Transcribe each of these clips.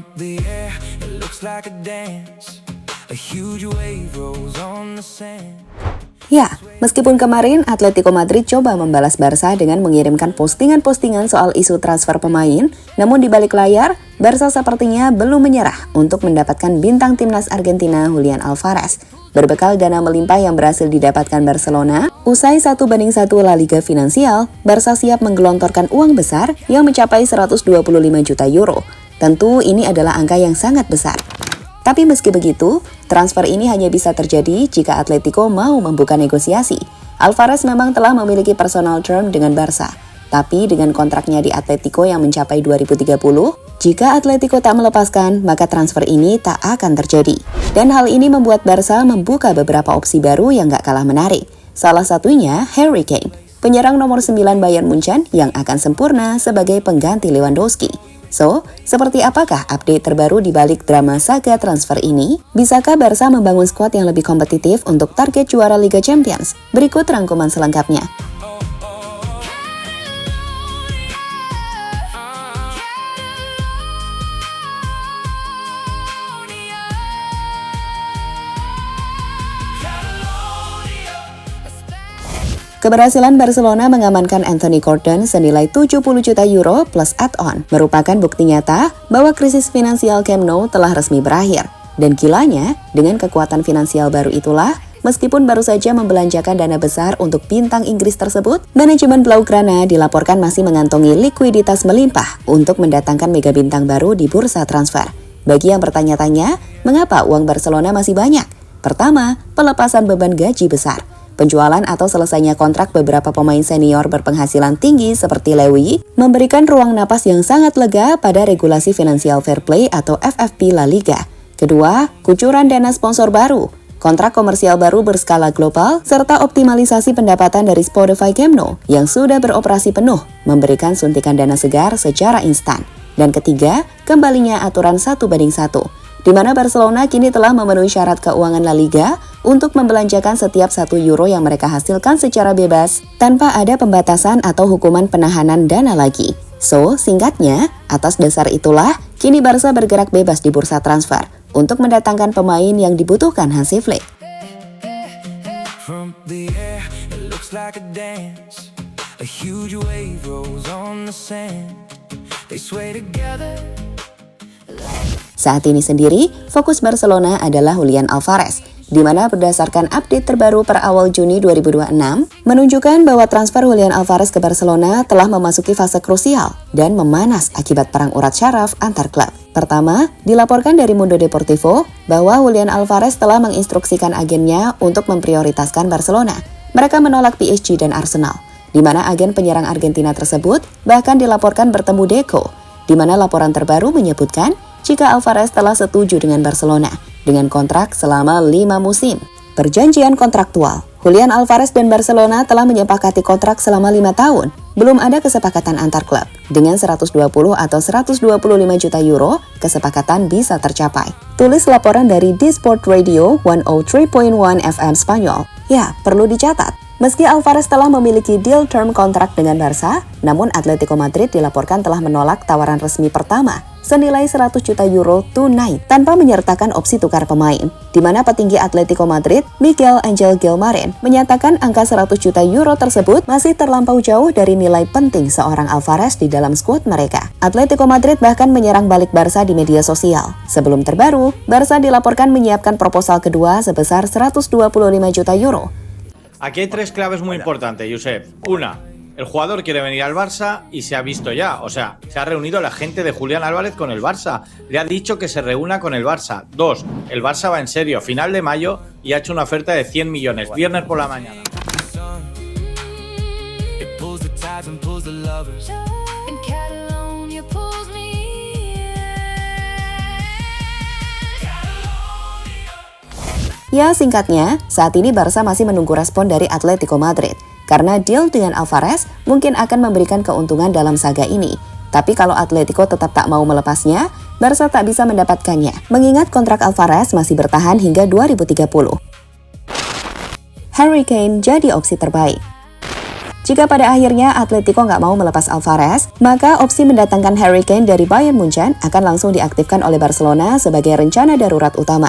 From the air, it looks like a dance. A huge wave rolls on the sand. Ya, meskipun kemarin Atletico Madrid coba membalas Barca dengan mengirimkan postingan-postingan soal isu transfer pemain, namun di balik layar, Barca sepertinya belum menyerah untuk mendapatkan bintang timnas Argentina Julian Alvarez. Berbekal dana melimpah yang berhasil didapatkan Barcelona, usai 1-1 La Liga Finansial, Barca siap menggelontorkan uang besar yang mencapai 125 juta euro. Tentu ini adalah angka yang sangat besar. Tapi meski begitu, transfer ini hanya bisa terjadi jika Atletico mau membuka negosiasi. Alvarez memang telah memiliki personal term dengan Barca, tapi dengan kontraknya di Atletico yang mencapai 2030, jika Atletico tak melepaskan, maka transfer ini tak akan terjadi. Dan hal ini membuat Barca membuka beberapa opsi baru yang gak kalah menarik. Salah satunya Harry Kane, penyerang nomor 9 Bayern Munchen yang akan sempurna sebagai pengganti Lewandowski. So, seperti apakah update terbaru di balik drama saga transfer ini? Bisakah Barca membangun skuad yang lebih kompetitif untuk target juara Liga Champions? Berikut rangkuman selengkapnya. Keberhasilan Barcelona mengamankan Anthony Gordon senilai 70 juta euro plus add-on merupakan bukti nyata bahwa krisis finansial Camp Nou telah resmi berakhir. Dan gilanya, dengan kekuatan finansial baru itulah, meskipun baru saja membelanjakan dana besar untuk bintang Inggris tersebut, manajemen Blaugrana dilaporkan masih mengantongi likuiditas melimpah untuk mendatangkan mega bintang baru di bursa transfer. Bagi yang bertanya-tanya, mengapa uang Barcelona masih banyak? Pertama, pelepasan beban gaji besar. Penjualan atau selesainya kontrak beberapa pemain senior berpenghasilan tinggi seperti Lewy memberikan ruang napas yang sangat lega pada regulasi Financial Fair Play atau FFP La Liga. Kedua, kucuran dana sponsor baru, kontrak komersial baru berskala global, serta optimalisasi pendapatan dari Spotify Camp Nou yang sudah beroperasi penuh, memberikan suntikan dana segar secara instan. Dan ketiga, kembalinya aturan 1:1, di mana Barcelona kini telah memenuhi syarat keuangan La Liga untuk membelanjakan setiap 1 euro yang mereka hasilkan secara bebas tanpa ada pembatasan atau hukuman penahanan dana lagi. So, singkatnya, atas dasar itulah, kini Barca bergerak bebas di bursa transfer untuk mendatangkan pemain yang dibutuhkan Hansi Flick. From the air, it looks like a dance. A huge wave rolls on the sand. They sway together. Saat ini sendiri, fokus Barcelona adalah Julian Alvarez, di mana berdasarkan update terbaru per awal Juni 2026, menunjukkan bahwa transfer Julian Alvarez ke Barcelona telah memasuki fase krusial dan memanas akibat perang urat syaraf antar klub. Pertama, dilaporkan dari Mundo Deportivo bahwa Julian Alvarez telah menginstruksikan agennya untuk memprioritaskan Barcelona. Mereka menolak PSG dan Arsenal, di mana agen penyerang Argentina tersebut bahkan dilaporkan bertemu Deco, di mana laporan terbaru menyebutkan jika Alvarez telah setuju dengan Barcelona dengan kontrak selama 5 musim. Perjanjian kontraktual, Julian Alvarez dan Barcelona telah menyepakati kontrak selama 5 tahun. Belum ada kesepakatan antar klub. Dengan 120 atau 125 juta euro, kesepakatan bisa tercapai. Tulis laporan dari Disport Radio 103.1 FM Spanyol. Ya, perlu dicatat. Meski Alvarez telah memiliki deal term kontrak dengan Barca, namun Atletico Madrid dilaporkan telah menolak tawaran resmi pertama senilai 100 juta euro tunai tanpa menyertakan opsi tukar pemain, di mana petinggi Atletico Madrid, Miguel Angel Gilmarin, menyatakan angka 100 juta euro tersebut masih terlampau jauh dari nilai penting seorang Alvarez di dalam skuad mereka. Atletico Madrid bahkan menyerang balik Barca di media sosial. Sebelum terbaru, Barca dilaporkan menyiapkan proposal kedua sebesar 125 juta euro. Aquí hay 3 claves muy importantes, Josep. Una, el jugador quiere venir al Barça y se ha visto ya. O sea, se ha reunido la gente de Julián Álvarez con el Barça. Le ha dicho que se reúna con el Barça. 2, el Barça va en serio. Final de mayo y ha hecho una oferta de 100 millones. Viernes por la mañana. Ya, singkatnya, saat ini Barca masih menunggu respon dari Atletico Madrid. Karena deal dengan Alvarez mungkin akan memberikan keuntungan dalam saga ini. Tapi kalau Atletico tetap tak mau melepasnya, Barca tak bisa mendapatkannya, mengingat kontrak Alvarez masih bertahan hingga 2030. Harry Kane jadi opsi terbaik. Jika pada akhirnya Atletico nggak mau melepas Alvarez, maka opsi mendatangkan Harry Kane dari Bayern Munchen akan langsung diaktifkan oleh Barcelona sebagai rencana darurat utama.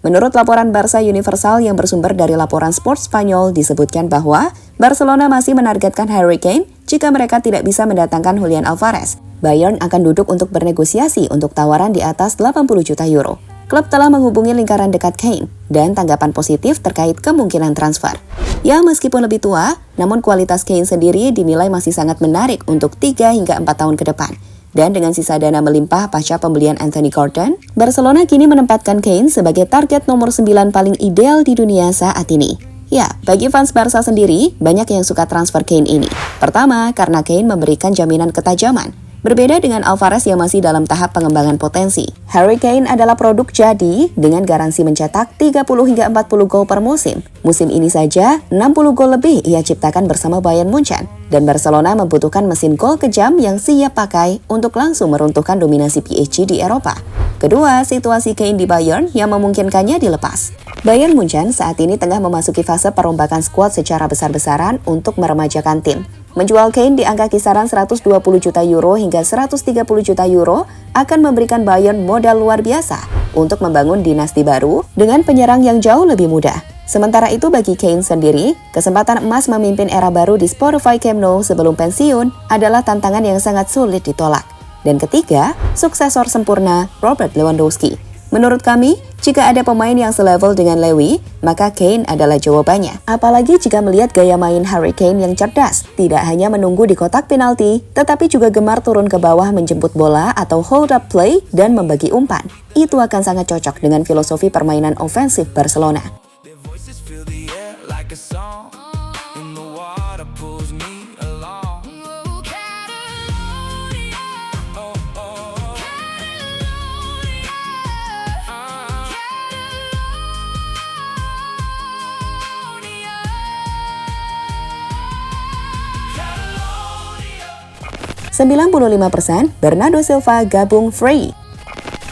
Menurut laporan Barca Universal yang bersumber dari laporan Sport Spanyol disebutkan bahwa Barcelona masih menargetkan Harry Kane jika mereka tidak bisa mendatangkan Julian Alvarez. Bayern akan duduk untuk bernegosiasi untuk tawaran di atas 80 juta euro. Klub telah menghubungi lingkaran dekat Kane dan tanggapan positif terkait kemungkinan transfer. Ya, meskipun lebih tua, namun kualitas Kane sendiri dinilai masih sangat menarik untuk 3 hingga 4 tahun ke depan. Dan dengan sisa dana melimpah pasca pembelian Anthony Gordon, Barcelona kini menempatkan Kane sebagai target nomor 9 paling ideal di dunia saat ini. Ya, bagi fans Barca sendiri, banyak yang suka transfer Kane ini. Pertama, karena Kane memberikan jaminan ketajaman. Berbeda dengan Alvarez yang masih dalam tahap pengembangan potensi. Harry Kane adalah produk jadi dengan garansi mencetak 30 hingga 40 gol per musim. Musim ini saja, 60 gol lebih ia ciptakan bersama Bayern Munchen. Dan Barcelona membutuhkan mesin gol kejam yang siap pakai untuk langsung meruntuhkan dominasi PSG di Eropa. Kedua, situasi Kane di Bayern yang memungkinkannya dilepas. Bayern Munchen saat ini tengah memasuki fase perombakan skuad secara besar-besaran untuk meremajakan tim. Menjual Kane di angka kisaran 120 juta euro hingga 130 juta euro akan memberikan Bayern modal luar biasa untuk membangun dinasti baru dengan penyerang yang jauh lebih mudah. Sementara itu bagi Kane sendiri, kesempatan emas memimpin era baru di Spotify Camp Nou sebelum pensiun adalah tantangan yang sangat sulit ditolak. Dan ketiga, suksesor sempurna Robert Lewandowski. Menurut kami, jika ada pemain yang selevel dengan Lewy, maka Kane adalah jawabannya. Apalagi jika melihat gaya main Harry Kane yang cerdas, tidak hanya menunggu di kotak penalti, tetapi juga gemar turun ke bawah menjemput bola atau hold up play dan membagi umpan. Itu akan sangat cocok dengan filosofi permainan ofensif Barcelona. %95% Bernardo Silva gabung free.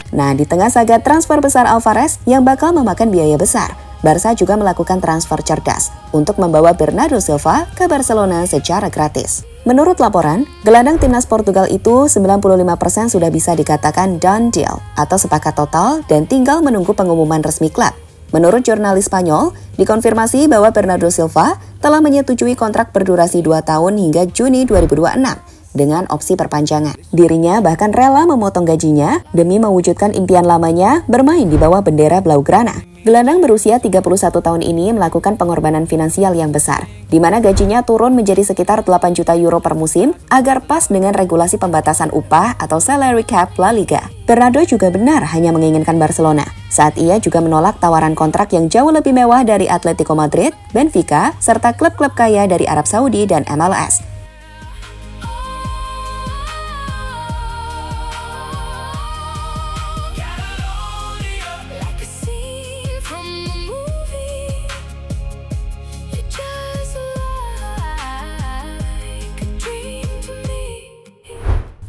Nah, di tengah saga transfer besar Alvarez yang bakal memakan biaya besar, Barca juga melakukan transfer cerdas untuk membawa Bernardo Silva ke Barcelona secara gratis. Menurut laporan, gelandang timnas Portugal itu 95% sudah bisa dikatakan done deal atau sepakat total dan tinggal menunggu pengumuman resmi klub. Menurut jurnalis Spanyol, dikonfirmasi bahwa Bernardo Silva telah menyetujui kontrak berdurasi 2 tahun hingga Juni 2026. Dengan opsi perpanjangan. Dirinya bahkan rela memotong gajinya demi mewujudkan impian lamanya bermain di bawah bendera Blaugrana. Gelandang berusia 31 tahun ini melakukan pengorbanan finansial yang besar, di mana gajinya turun menjadi sekitar 8 juta euro per musim agar pas dengan regulasi pembatasan upah atau salary cap La Liga. Bernardo juga benar hanya menginginkan Barcelona, saat ia juga menolak tawaran kontrak yang jauh lebih mewah dari Atletico Madrid, Benfica, serta klub-klub kaya dari Arab Saudi dan MLS.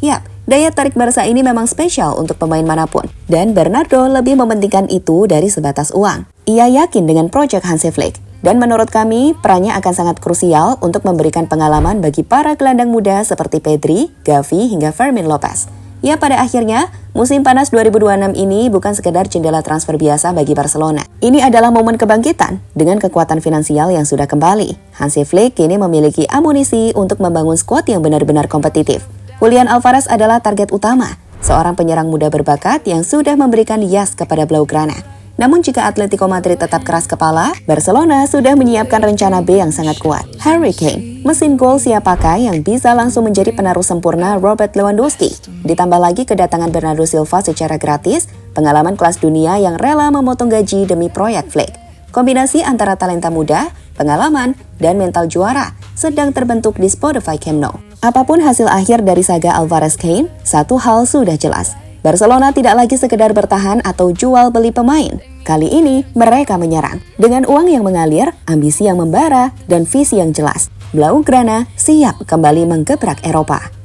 Yap, daya tarik Barca ini memang spesial untuk pemain manapun. Dan Bernardo lebih mementingkan itu dari sebatas uang. Ia yakin dengan proyek Hansi Flick. Dan menurut kami, perannya akan sangat krusial untuk memberikan pengalaman bagi para gelandang muda seperti Pedri, Gavi, hingga Fermin Lopez. Ya, pada akhirnya, musim panas 2026 ini bukan sekedar jendela transfer biasa bagi Barcelona. Ini adalah momen kebangkitan dengan kekuatan finansial yang sudah kembali. Hansi Flick kini memiliki amunisi untuk membangun skuad yang benar-benar kompetitif. Julian Alvarez adalah target utama, seorang penyerang muda berbakat yang sudah memberikan yas kepada Blaugrana. Namun jika Atletico Madrid tetap keras kepala, Barcelona sudah menyiapkan rencana B yang sangat kuat. Harry Kane, mesin gol siap pakai yang bisa langsung menjadi penerus sempurna Robert Lewandowski. Ditambah lagi kedatangan Bernardo Silva secara gratis, pengalaman kelas dunia yang rela memotong gaji demi proyek Flick. Kombinasi antara talenta muda, pengalaman, dan mental juara sedang terbentuk di Spotify Camp Nou. Apapun hasil akhir dari saga Alvarez Kane, satu hal sudah jelas. Barcelona tidak lagi sekedar bertahan atau jual beli pemain. Kali ini mereka menyerang. Dengan uang yang mengalir, ambisi yang membara, dan visi yang jelas. Blaugrana siap kembali menggebrak Eropa.